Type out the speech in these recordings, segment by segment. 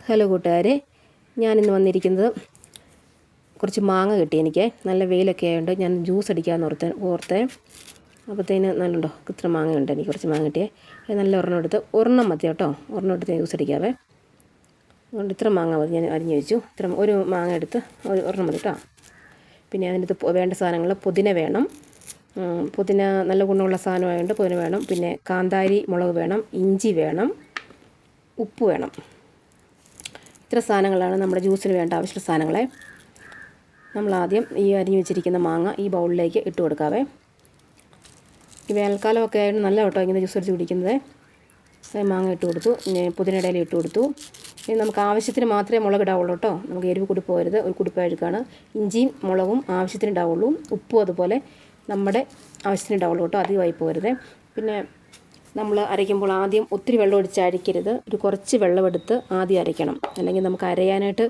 Hello കൂട്ടുകാരെ, ഞാനിന്ന് വന്നിരിക്കുന്നത് കുറച്ച് മാങ്ങ കിട്ടി. എനിക്ക് നല്ല വെയിലൊക്കെ ആയതുകൊണ്ട് ഞാൻ ജ്യൂസ് അടിക്കാമെന്ന് ഓർത്തേ. അപ്പോഴത്തേന് നല്ലുണ്ടോ ഇത്ര മാങ്ങ ഉണ്ട്. എനിക്ക് കുറച്ച് മാങ്ങ കിട്ടിയേ. നല്ല ഒരെണ്ണം മതി കേട്ടോ. ഒരെണ്ണം എടുത്ത് ജ്യൂസ് അടിക്കാവേ. അതുകൊണ്ട് ഇത്ര മാങ്ങ മതി. ഞാൻ അരിഞ്ഞ് വെച്ചു. ഒരു മാങ്ങ എടുത്ത് ഒരെണ്ണം മതി കേട്ടോ. പിന്നെ അതിനകത്ത് വേണ്ട സാധനങ്ങൾ: പുതിന വേണം. പുതിന നല്ല ഗുണമുള്ള സാധനമായതുകൊണ്ട് പുതിന വേണം. പിന്നെ കാന്താരി മുളക് വേണം. ഇഞ്ചി വേണം. ഉപ്പ് വേണം. ഇത്ര സാധനങ്ങളാണ് നമ്മുടെ ജ്യൂസിന് വേണ്ട ആവശ്യമുള്ള സാധനങ്ങളെ. നമ്മൾ ആദ്യം ഈ അരിഞ്ഞു വെച്ചിരിക്കുന്ന മാങ്ങ ഈ ബൗളിലേക്ക് ഇട്ട് കൊടുക്കാവേ. ഈ വേനൽക്കാലമൊക്കെ ആയിട്ട് നല്ല കേട്ടോ ഇങ്ങനെ ജ്യൂസ് അടിച്ച് കുടിക്കുന്നത്. മാങ്ങ ഇട്ട് കൊടുത്തു. പുതിനയുടെ ഇല ഇട്ട് കൊടുത്തു. ഇനി നമുക്ക് ആവശ്യത്തിന് മാത്രമേ മുളക് ഇടാവുള്ളൂ കേട്ടോ. നമുക്ക് എരിവ് കൂടി പോകരുത്. ഒരു കുടിപ്പഴുക്കാണ്. ഇഞ്ചിയും മുളകും ആവശ്യത്തിന് ഇടാവുള്ളൂ. ഉപ്പും അതുപോലെ നമ്മുടെ ആവശ്യത്തിന് ഇടാവുള്ളൂ കേട്ടോ. അധികമായി പോകരുത്. പിന്നെ നമ്മൾ അരയ്ക്കുമ്പോൾ ആദ്യം ഒത്തിരി വെള്ളം ഒഴിച്ച് അരയ്ക്കരുത്. കുറച്ച് വെള്ളമെടുത്ത് ആദ്യം അരയ്ക്കണം. അല്ലെങ്കിൽ നമുക്ക് അരയാനായിട്ട്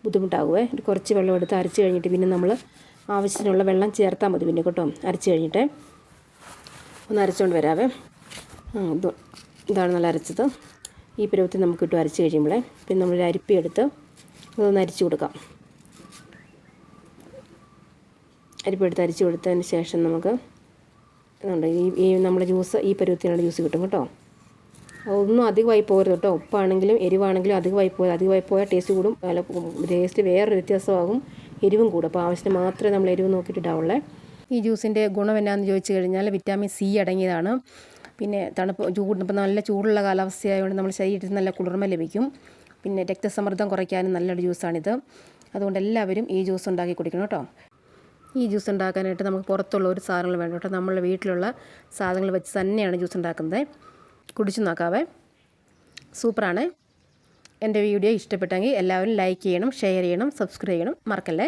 ബുദ്ധിമുട്ടാകുമേ. കുറച്ച് വെള്ളം എടുത്ത് അരച്ച് കഴിഞ്ഞിട്ട് പിന്നെ നമ്മൾ ആവശ്യത്തിനുള്ള വെള്ളം ചേർത്താൽ മതി. പിന്നെ കേട്ടോ അരച്ച് കഴിഞ്ഞിട്ട് ഒന്ന് അരച്ചുകൊണ്ട് വരാവേ. ഇതാണ് നല്ല അരച്ചത്. ഈ പരുവത്തിൽ നമുക്ക് ഇട്ട് അരച്ച് കഴിയുമ്പോഴേ പിന്നെ നമ്മളൊരു അരിപ്പി എടുത്ത് അതൊന്ന് അരിച്ചു കൊടുക്കാം. അരിപ്പി എടുത്ത് അരിച്ചു കൊടുത്തതിന് ശേഷം നമുക്ക് ഇതുണ്ട് ഈ നമ്മുടെ ജ്യൂസ് ഈ പരുവത്തിനുള്ള ജ്യൂസ് കിട്ടും കേട്ടോ. ഒന്നും അധികമായി പോകരുത് കേട്ടോ. ഉപ്പാണെങ്കിലും എരിവാണെങ്കിലും അധികമായി പോയാൽ ടേസ്റ്റ് കൂടും. ടേസ്റ്റ് വേറൊരു വ്യത്യാസമാകും. എരിവും കൂടും. അപ്പോൾ ആവശ്യത്തിന് മാത്രമേ നമ്മൾ എരിവ് നോക്കിയിട്ട് ഇടാവുള്ളേ. ഈ ജ്യൂസിൻ്റെ ഗുണം എന്നാന്ന് ചോദിച്ചു കഴിഞ്ഞാൽ വിറ്റാമിൻ സി അടങ്ങിയതാണ്. പിന്നെ ഇപ്പം നല്ല ചൂടുള്ള കാലാവസ്ഥയായതുകൊണ്ട് നമ്മുടെ ശരീരത്തിൽ നല്ല കുളിർമ ലഭിക്കും. പിന്നെ രക്തസമ്മർദ്ദം കുറയ്ക്കാനും നല്ലൊരു ജ്യൂസാണിത്. അതുകൊണ്ട് എല്ലാവരും ഈ ജ്യൂസ് ഉണ്ടാക്കി കുടിക്കണം കേട്ടോ. ഈ ജ്യൂസ് ഉണ്ടാക്കാനായിട്ട് നമുക്ക് പുറത്തുള്ള ഒരു സാധനങ്ങൾ വേണ്ട കേട്ടോ. നമ്മളുടെ വീട്ടിലുള്ള സാധനങ്ങൾ വെച്ച് തന്നെയാണ് ജ്യൂസ് ഉണ്ടാക്കുന്നത്. കുടിച്ച് നോക്കാവേ. സൂപ്പറാണ്. എൻ്റെ വീഡിയോ ഇഷ്ടപ്പെട്ടെങ്കിൽ എല്ലാവരും ലൈക്ക് ചെയ്യണം, ഷെയർ ചെയ്യണം, സബ്സ്ക്രൈബ് ചെയ്യണം. മറക്കല്ലേ.